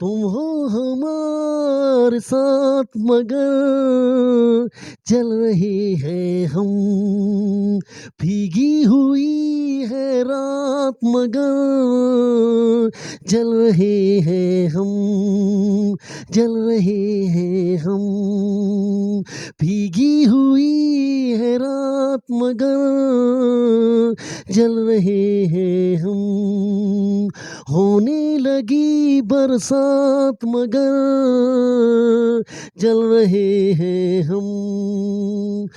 तुम हो हमारे साथ मगर चल रहे हैं हम, भीगी हुई है रात मगर जल रहे हैं हम, जल रहे हैं हम, भीगी हुई है रात मगर जल रहे हैं हम, होने लगी बरसात मगर जल रहे हैं हम।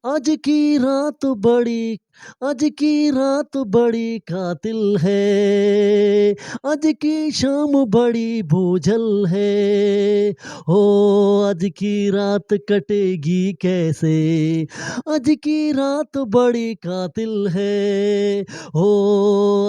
आज की रात बड़ी, आज की रात बड़ी कातिल है, आज की शाम बड़ी बोझल है, हो आज की रात कटेगी कैसे, आज की रात बड़ी कातिल है, हो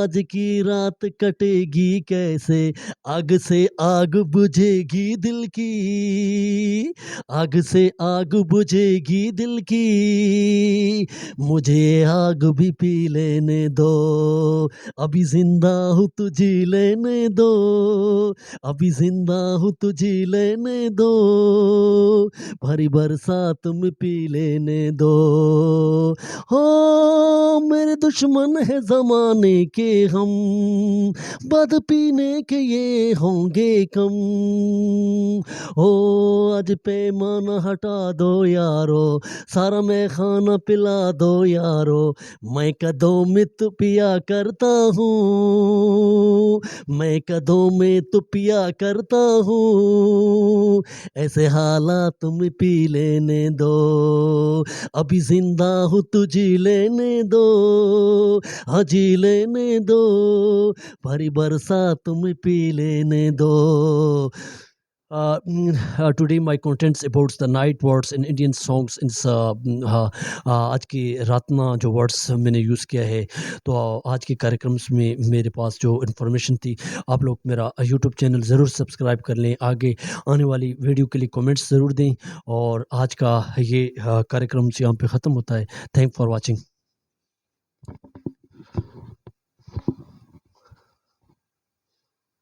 आज की रात कटेगी कैसे, आग से आग बुझेगी दिल की, आग से आग बुझेगी दिल की, मुझे आग भी पी लेने दो, अभी जिंदा हूँ तो जी लेने दो, अभी जिंदा हूँ तो जी लेने दो, भरी बरसात में पी लेने दो, हो मेरे दुश्मन है जमाने के हम, बद पीने के ये होंगे कम, हो आज पैमाना हटा दो यारो, सारा मैं खाना पिला दो यारो, मैं कदों में तो पिया करता हूँ, मैं कदों में तो पिया करता हूँ, ऐसे हालात में पी लेने दो, अभी जिंदा हूँ तो जी लेने दो, हाँ जी लेने दो, भरी बरसात में पी लेने दो। Today my contents about the night words in Indian songs in आज की रातना जो वर्ड्स मैंने यूज़ किया है, तो आज के कार्यक्रम में मेरे पास जो इन्फॉर्मेशन थी, आप लोग मेरा यूट्यूब चैनल ज़रूर सब्सक्राइब कर लें, आगे आने वाली वीडियो के लिए कमेंट्स ज़रूर दें, और आज का ये कार्यक्रम यहाँ पे ख़त्म होता है। Thank for watching.